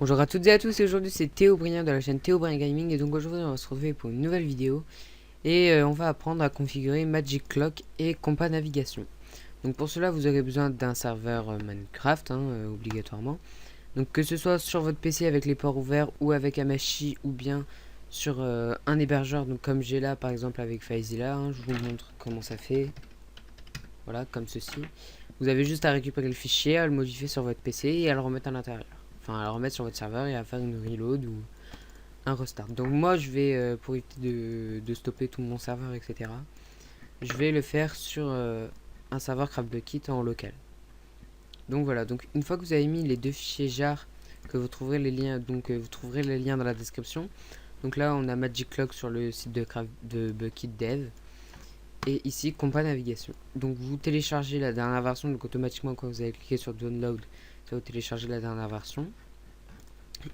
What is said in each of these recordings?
Bonjour à toutes et à tous, et aujourd'hui c'est Théo Brien de la chaîne Théo Brien Gaming, et donc aujourd'hui on va se retrouver pour une nouvelle vidéo et on va apprendre à configurer Magic Clock et Compas Navigation. Donc pour cela vous aurez besoin d'un serveur Minecraft obligatoirement, donc que ce soit sur votre PC avec les ports ouverts ou avec Amashi ou bien sur un hébergeur, donc comme j'ai là par exemple avec FileZilla, je vous montre comment ça fait, voilà comme ceci. Vous avez juste à récupérer le fichier, à le modifier sur votre PC et à le remettre à l'intérieur. Enfin, à le remettre sur votre serveur et à faire une reload ou un restart. Donc moi, je vais, pour éviter de stopper tout mon serveur, etc., je vais le faire sur un serveur CraftBukkit en local. Donc voilà, donc une fois que vous avez mis les deux fichiers jar, que vous trouverez les liens, donc vous trouverez les liens dans la description. Donc là, on a Magic Clock sur le site de Bukkit Dev. Et ici, Compas Navigation. Donc vous téléchargez la dernière version, donc automatiquement quand vous allez cliquer sur Download, ça va vous télécharger la dernière version.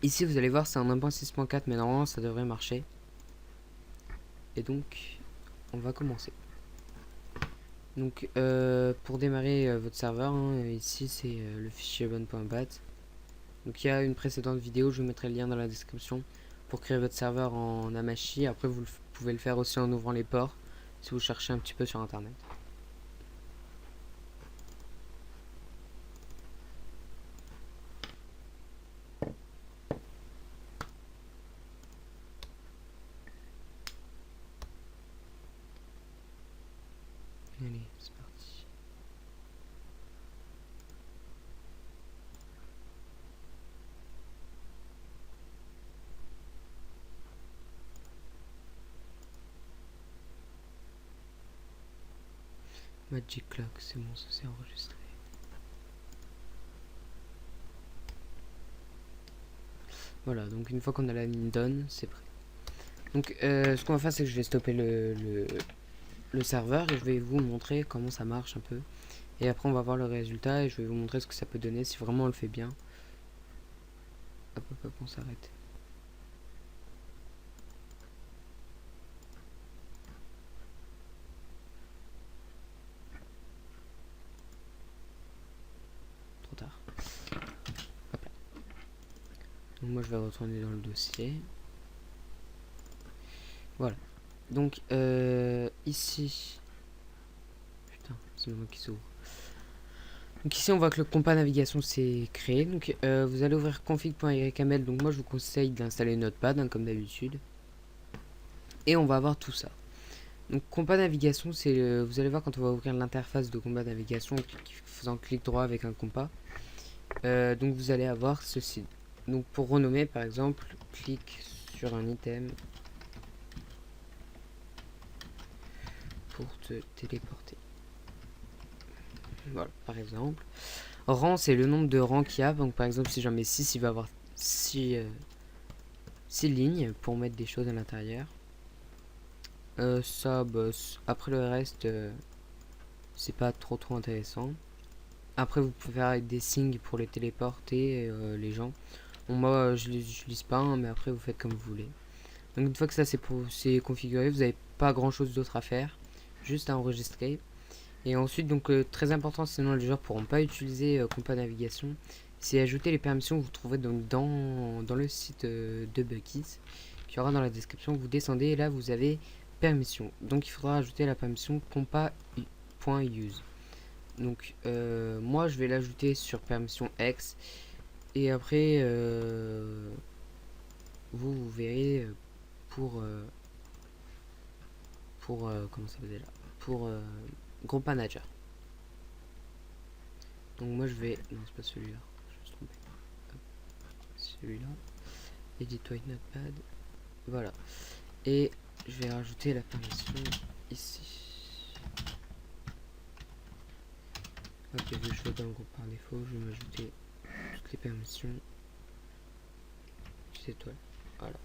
Ici vous allez voir c'est en 1.6.4 mais normalement ça devrait marcher. Et donc on va commencer. Donc pour démarrer votre serveur, ici c'est le fichier bon.bat. Donc il y a une précédente vidéo, je vous mettrai le lien dans la description pour créer votre serveur en Amashi. Après vous pouvez le faire aussi en ouvrant les ports si vous cherchez un petit peu sur internet. Allez, c'est parti. Magic Clock, c'est bon, ça s'est enregistré. Voilà, donc une fois qu'on a la ligne done, c'est prêt. Donc ce qu'on va faire, c'est que je vais stopper le serveur et je vais vous montrer comment ça marche un peu. Et après on va voir le résultat et je vais vous montrer ce que ça peut donner si vraiment on le fait bien. Hop hop hop, on s'arrête. Trop tard. Hop là. Donc moi je vais retourner dans le dossier. Voilà. Donc ici. Putain, c'est le mot qui s'ouvre. Donc ici on voit que le compas navigation s'est créé. Donc vous allez ouvrir config.yml. Donc moi je vous conseille d'installer Notepad comme d'habitude. Et on va avoir tout ça. Donc compas navigation, c'est vous allez voir quand on va ouvrir l'interface de compas navigation en faisant clic droit avec un compas. Donc vous allez avoir ceci. Donc pour renommer par exemple, clique sur un item pour te téléporter. Voilà, par exemple. Rang, c'est le nombre de rangs qu'il y a. Donc par exemple, si j'en mets 6, il va avoir 6 lignes pour mettre des choses à l'intérieur. Ça, bah, après le reste, c'est pas trop intéressant. Après, vous pouvez faire avec des signes pour les téléporter, les gens. Bon, moi, je les utilise pas, mais après, vous faites comme vous voulez. Donc, une fois que ça c'est configuré, vous n'avez pas grand chose d'autre à faire. Juste à enregistrer. Et ensuite, donc, très important, sinon les joueurs pourront pas utiliser Compas Navigation. C'est ajouter les permissions que vous trouverez donc dans le site de Bukkit, qui aura dans la description. Vous descendez et là, vous avez permission. Donc, il faudra ajouter la permission compas.use. Donc moi je vais l'ajouter sur permission X et après vous verrez pour comment ça faisait là pour group manager. Donc moi je vais non c'est pas celui-là, je me suis trompé. Celui-là edit white notepad, voilà, et je vais rajouter la permission ici. Ok, vu que je suis dans le groupe par défaut, je vais m'ajouter toutes les permissions. Petite étoile. Voilà.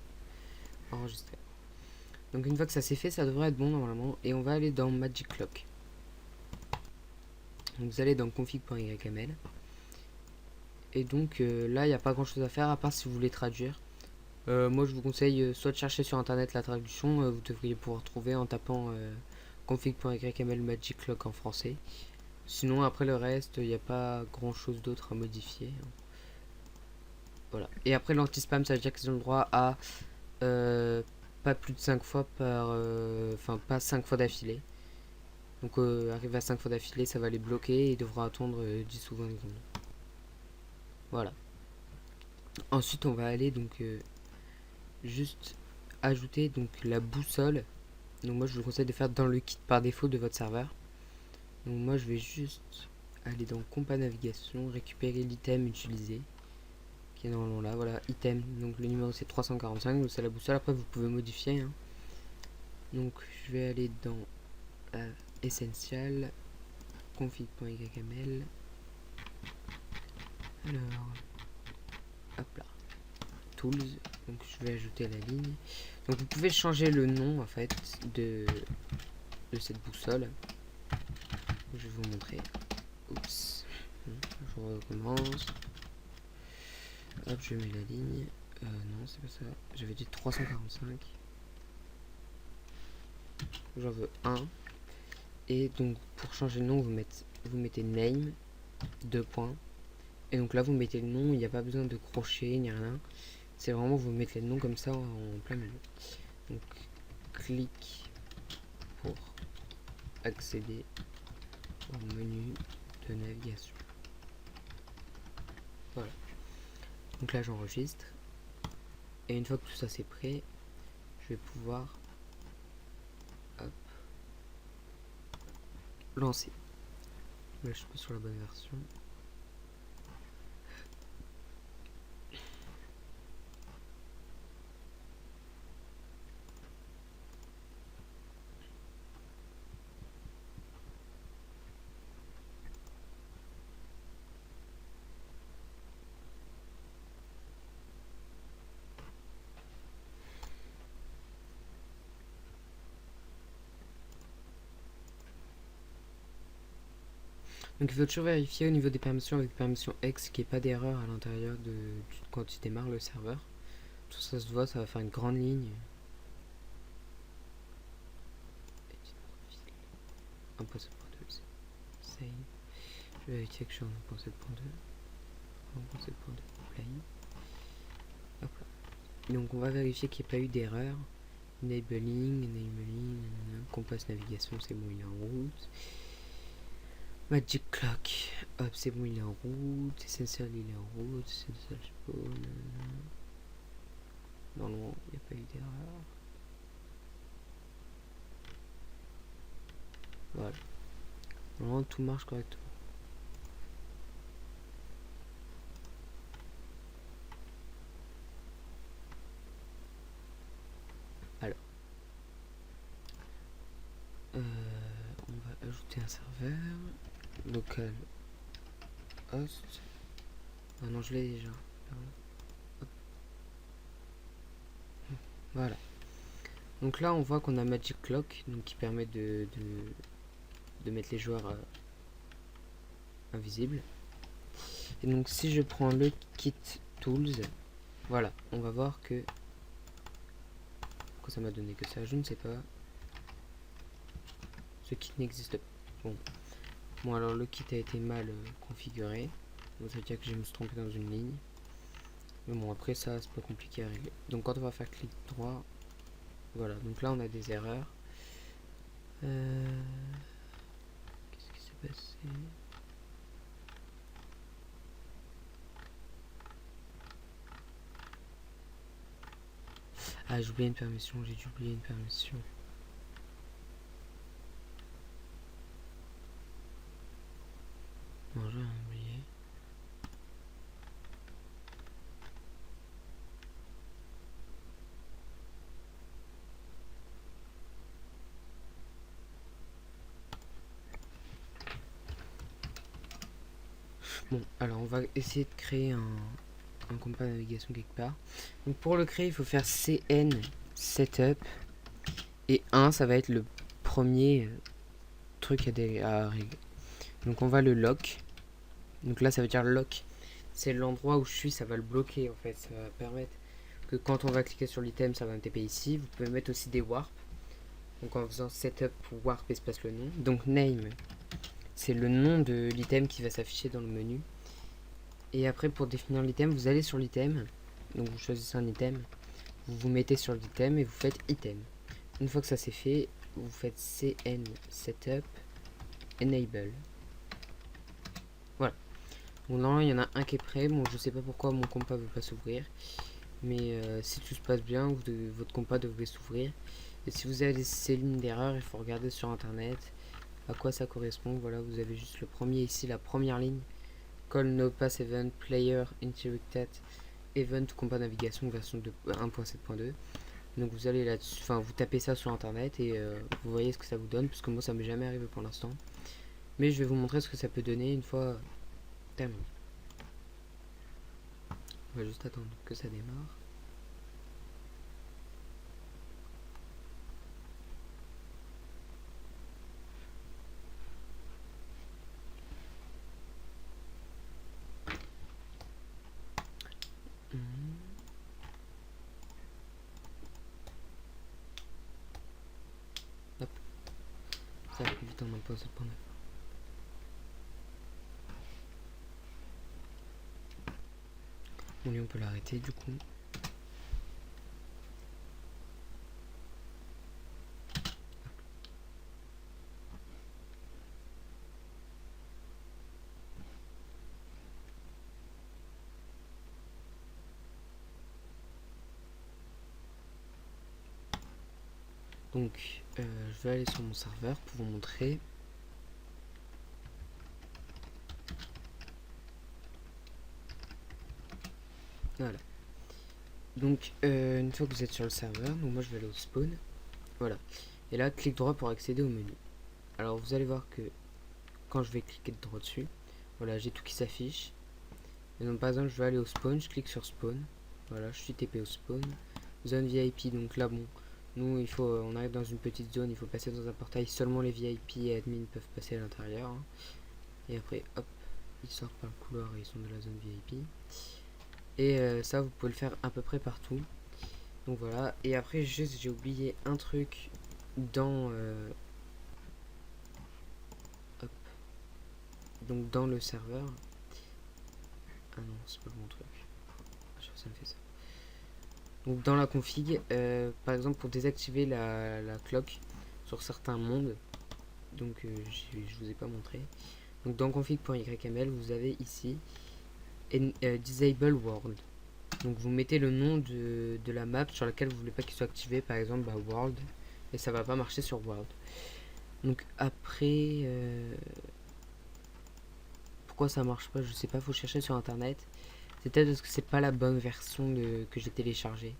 Enregistrer. Donc une fois que ça c'est fait, ça devrait être bon normalement. Et on va aller dans Magic Clock. Donc vous allez dans config.yml. Et donc là, il n'y a pas grand chose à faire à part si vous voulez traduire. Moi je vous conseille soit de chercher sur internet la traduction. Vous devriez pouvoir trouver en tapant config.yml Magic Clock en français. Sinon après le reste, il n'y a pas grand chose d'autre à modifier. Voilà. Et après l'anti-spam, ça veut dire qu'ils ont le droit à pas plus de 5 fois par... Enfin, pas 5 fois d'affilée. Donc arrivé à 5 fois d'affilée, ça va les bloquer et il devra attendre 10 ou 20 secondes. Voilà. Ensuite, on va aller donc juste ajouter donc la boussole. Donc moi, je vous conseille de faire dans le kit par défaut de votre serveur. Donc moi, je vais juste aller dans compas navigation, récupérer l'item utilisé qui est normalement là. Voilà, item. Donc le numéro c'est 345. Donc c'est la boussole. Après, vous pouvez modifier. Hein. Donc je vais aller dans essential config.yml. Alors, hop là, tools. Donc je vais ajouter la ligne. Donc vous pouvez changer le nom en fait de cette boussole. Je vais vous montrer. Oups. Je recommence. Hop, je mets la ligne. Non, c'est pas ça. J'avais dit 345. J'en veux un. Et donc pour changer le nom, vous mettez name, 2 points. Et donc là, vous mettez le nom. Il n'y a pas besoin de crochet ni rien. C'est vraiment vous mettez le nom comme ça en plein milieu. Donc clic pour accéder au menu de navigation. Voilà. Donc là j'enregistre. Et une fois que tout ça c'est prêt, je vais pouvoir hop, lancer. Là je suis pas sur la bonne version. Donc il faut toujours vérifier au niveau des permissions avec permission X qu'il n'y ait pas d'erreur à l'intérieur quand il démarre le serveur. Tout ça se voit, ça va faire une grande ligne. Impossible pour deux. Save. Je vais vérifier que je suis en impossible pour deux. Impossible pour deux. Play. Hop là. Donc on va vérifier qu'il n'y ait pas eu d'erreur. Enabling, compass navigation, c'est bon, il est en route. Magic Clock, hop, c'est bon, il est en route. Essential, il est en route. Essential spawn. Non, non, il n'y a pas eu d'erreur. Voilà. Normalement, tout marche correctement. Alors. On va ajouter un serveur. Local host. Ah non, je l'ai déjà. Hop. Voilà. Donc là, on voit qu'on a Magic Clock, donc qui permet de mettre les joueurs invisibles. Et donc si je prends le kit tools, voilà, on va voir que pourquoi ça m'a donné que ça, je ne sais pas. Ce kit n'existe pas. Bon alors le kit a été mal configuré. Donc ça veut dire que je me suis trompé dans une ligne. Mais bon après ça c'est pas compliqué à régler. Donc quand on va faire clic droit, voilà, donc là on a des erreurs. Qu'est-ce qui s'est passé? Ah, j'ai oublié une permission, j'ai dû oublier une permission. Non, j'ai oublié. Bon, alors on va essayer de créer un compas navigation quelque part. Donc pour le créer, il faut faire cn setup et 1, ça va être le premier truc à régler. Donc on va le lock. Donc là, ça veut dire lock. C'est l'endroit où je suis, ça va le bloquer en fait. Ça va permettre que quand on va cliquer sur l'item, ça va me taper ici. Vous pouvez mettre aussi des warps. Donc en faisant setup warp espace le nom. Donc name, c'est le nom de l'item qui va s'afficher dans le menu. Et après, pour définir l'item, vous allez sur l'item. Donc vous choisissez un item, vous vous mettez sur l'item et vous faites item. Une fois que ça c'est fait, vous faites cn setup enable. Voilà. Bon, normalement il y en a un qui est prêt. Bon, je sais pas pourquoi mon compas veut pas s'ouvrir, mais si tout se passe bien, votre compas devrait s'ouvrir. Et si vous avez ces lignes d'erreur, il faut regarder sur internet à quoi ça correspond. Voilà, vous avez juste le premier ici, la première ligne. Call no pass event player interrupted event compas navigation version 1.7.2. Donc vous allez là-dessus, enfin vous tapez ça sur internet et vous voyez ce que ça vous donne, parce que moi ça m'est jamais arrivé pour l'instant. Mais je vais vous montrer ce que ça peut donner une fois terminé. On va juste attendre que ça démarre. Hop. Ça va plus vite en 1.7.9. Bon, lui on peut l'arrêter du coup. Donc je vais aller sur mon serveur pour vous montrer. Voilà. Donc une fois que vous êtes sur le serveur, donc moi je vais aller au spawn. Voilà. Et là, clic droit pour accéder au menu. Alors vous allez voir que quand je vais cliquer droit dessus, voilà, j'ai tout qui s'affiche. Et donc par exemple, je vais aller au spawn, je clique sur spawn. Voilà, je suis TP au spawn. Zone VIP, donc là bon, nous il faut, on arrive dans une petite zone, il faut passer dans un portail, seulement les VIP et admin peuvent passer à l'intérieur. Hein. Et après, hop, ils sortent par le couloir et ils sont de la zone VIP. Et ça, vous pouvez le faire à peu près partout. Donc voilà, et après juste j'ai oublié un truc dans hop, donc dans le serveur. Ah non, c'est pas le bon truc. Ça me fait ça. Donc dans la config, par exemple pour désactiver la cloque sur certains mondes, donc je vous ai pas montré. Donc dans config.yml, vous avez ici disable world. Donc vous mettez le nom de la map sur laquelle vous voulez pas qu'il soit activé, par exemple world, et ça va pas marcher sur world. Donc après, pourquoi ça marche pas, je sais pas, faut chercher sur internet. C'est peut-être parce que c'est pas la bonne version que j'ai téléchargée.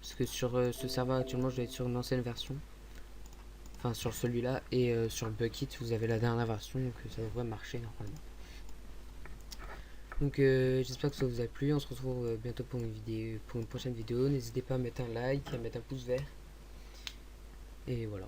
Parce que sur ce serveur actuellement, je dois être sur une ancienne version. Enfin, sur celui-là. Et sur Bukkit, vous avez la dernière version. Donc ça devrait marcher normalement. Donc j'espère que ça vous a plu. On se retrouve bientôt pour une prochaine vidéo. N'hésitez pas à mettre un like, à mettre un pouce vert. Et voilà.